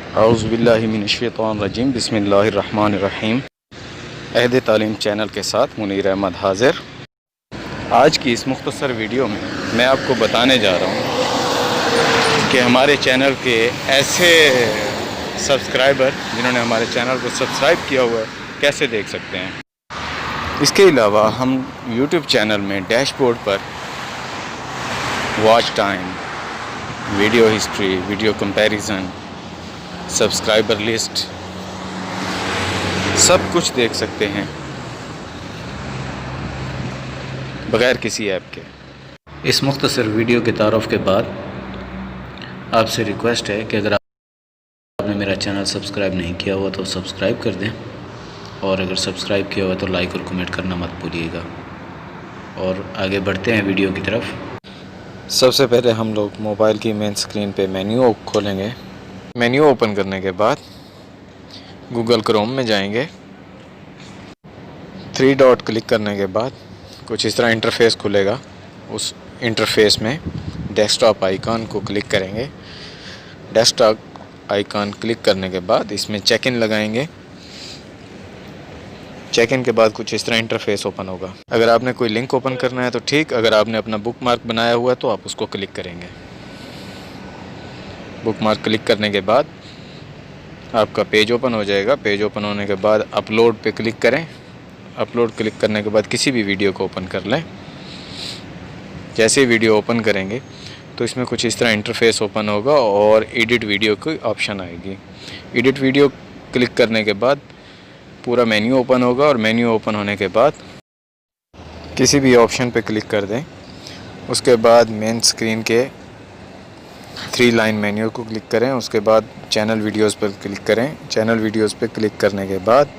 औज़ुबिल्लाहिमिनश्शैतानिर्रजीम बिस्मिल्लाहिर्रहमानिर्रहीम। अहद तालीम चैनल के साथ मुनीर अहमद हाज़िर। आज की इस मुख्तसर वीडियो में मैं आपको बताने जा रहा हूँ कि हमारे चैनल के ऐसे सब्सक्राइबर जिन्होंने हमारे चैनल को सब्सक्राइब किया हुआ है कैसे देख सकते हैं। इसके अलावा हम यूट्यूब चैनल में डैशबोर्ड पर watch time, video history, video comparison, subscriber list सब कुछ देख सकते हैं बग़ैर किसी ऐप के। इस मुख्तसर वीडियो के तारुफ़ के बाद आपसे रिक्वेस्ट है कि अगर आपने मेरा चैनल सब्सक्राइब नहीं किया हुआ तो सब्सक्राइब कर दें, और अगर सब्सक्राइब किया हुआ तो लाइक और कमेंट करना मत भूलिएगा। और आगे बढ़ते हैं वीडियो की तरफ। सबसे पहले हम लोग मोबाइल की मेन स्क्रीन पे मेन्यू खोलेंगे। मेन्यू ओपन करने के बाद गूगल क्रोम में जाएंगे। 3 डॉट क्लिक करने के बाद कुछ इस तरह इंटरफेस खुलेगा। उस इंटरफेस में डेस्कटॉप आइकॉन को क्लिक करेंगे। डेस्कटॉप आइकॉन क्लिक करने के बाद इसमें चेक इन लगाएंगे। चेक इन के बाद कुछ इस तरह इंटरफेस ओपन होगा। अगर आपने कोई लिंक ओपन करना है तो ठीक, अगर आपने अपना बुक मार्क बनाया हुआ है तो आप उसको क्लिक करेंगे। बुक मार्क क्लिक करने के बाद आपका पेज ओपन हो जाएगा। पेज ओपन होने के बाद अपलोड पे क्लिक करें। अपलोड क्लिक करने के बाद किसी भी वीडियो को ओपन कर लें। जैसे ही वीडियो ओपन करेंगे तो इसमें कुछ इस तरह इंटरफेस ओपन होगा और एडिट वीडियो की ऑप्शन आएगी। एडिट वीडियो क्लिक करने के बाद पूरा मेन्यू ओपन होगा, और मेन्यू ओपन होने के बाद किसी भी ऑप्शन पे क्लिक कर दें। उसके बाद मेन स्क्रीन के 3 लाइन मेन्यू को क्लिक करें। उसके बाद चैनल वीडियोस पर क्लिक करें। चैनल वीडियोस पे क्लिक करने के बाद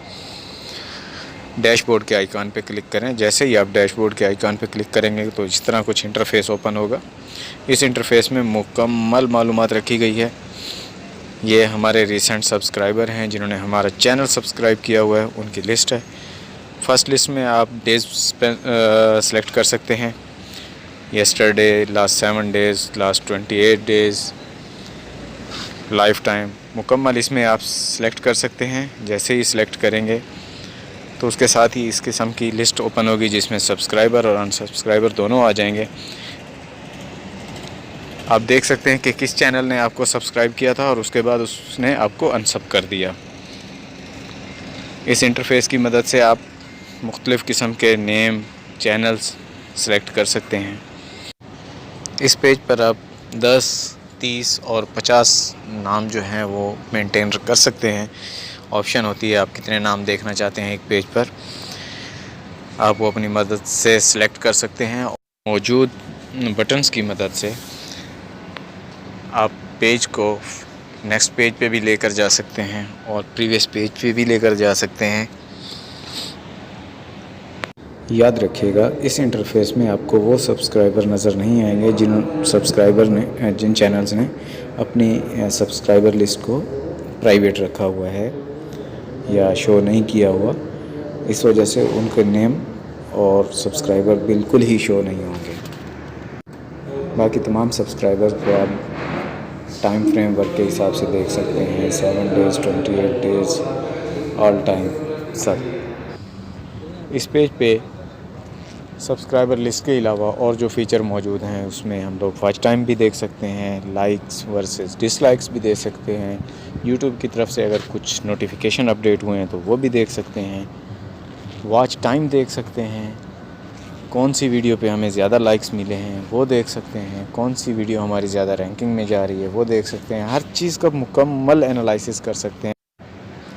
डैशबोर्ड के आइकॉन पे क्लिक करें। जैसे ही आप डैशबोर्ड के आइकॉन पे क्लिक करेंगे तो इस तरह कुछ इंटरफेस ओपन होगा। इस इंटरफेस में मुकम्मल मालूमात रखी गई है। ये हमारे रिसेंट सब्सक्राइबर हैं जिन्होंने हमारा चैनल सब्सक्राइब किया हुआ है, उनकी लिस्ट है। फर्स्ट लिस्ट में आप डेज सेलेक्ट कर सकते हैं। Yesterday, last 7 days, last 28 days, life time, मुकम्मल इसमें आप सेलेक्ट कर सकते हैं। जैसे ही सिलेक्ट करेंगे तो उसके साथ ही इस किस्म की लिस्ट ओपन होगी जिसमें सब्सक्राइबर और अनसब्सक्राइबर दोनों आ जाएंगे। आप देख सकते हैं कि किस चैनल ने आपको सब्सक्राइब किया था और उसके बाद उसने आपको अनसब कर दिया। इस इंटरफेस की मदद से आप मुख्तलिफ़ किस्म के नेम, चैनल्स सेलेक्ट कर सकते हैं। इस पेज पर आप 10, 30 और 50 नाम जो हैं वो मेंटेन कर सकते हैं। ऑप्शन होती है आप कितने नाम देखना चाहते हैं एक पेज पर, आप वो अपनी मदद से सिलेक्ट कर सकते हैं। मौजूद बटन्स की मदद से आप पेज को नेक्स्ट पेज पे भी लेकर जा सकते हैं और प्रीवियस पेज पे भी लेकर जा सकते हैं। याद रखिएगा, इस इंटरफेस में आपको वो सब्सक्राइबर नज़र नहीं आएंगे जिन चैनल्स ने अपनी सब्सक्राइबर लिस्ट को प्राइवेट रखा हुआ है या शो नहीं किया हुआ। इस वजह से उनके नेम और सब्सक्राइबर बिल्कुल ही शो नहीं होंगे। बाकी तमाम सब्सक्राइबर को आप टाइम फ्रेम वर्क के हिसाब से देख सकते हैं। 7 डेज़, 28 डेज़, ऑल टाइम सब। इस पेज पे सब्सक्राइबर लिस्ट के अलावा और जो फ़ीचर मौजूद हैं उसमें हम लोग वॉच टाइम भी देख सकते हैं, लाइक्स वर्सेस डिसलाइक्स भी देख सकते हैं। यूट्यूब की तरफ से अगर कुछ नोटिफिकेशन अपडेट हुए हैं तो वो भी देख सकते हैं। वॉच टाइम देख सकते हैं, कौन सी वीडियो पे हमें ज़्यादा लाइक्स मिले हैं वो देख सकते हैं, कौन सी वीडियो हमारी ज़्यादा रैंकिंग में जा रही है वो देख सकते हैं। हर चीज़ का मुकम्मल एनालिसिस कर सकते हैं।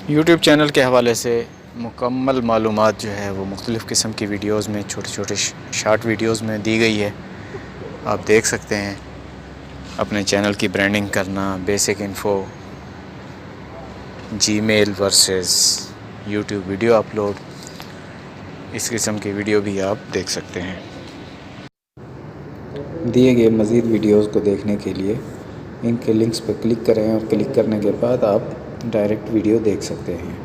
यूट्यूब चैनल के हवाले से मुकम्मल मालूमात जो है वो मुख्तलिफ़ किस्म की वीडियोज़ में, छोटे छोटे शॉर्ट वीडियोज़ में दी गई है। आप देख सकते हैं। अपने चैनल की ब्रांडिंग करना, basic info, Gmail versus YouTube video upload, इस किस्म की वीडियो भी आप देख सकते हैं। दिए गए मज़ीद वीडियोज़ को देखने के लिए इनके लिंक्स पर क्लिक करें और क्लिक करने के बाद आप डायरेक्ट वीडियो देख सकते हैं।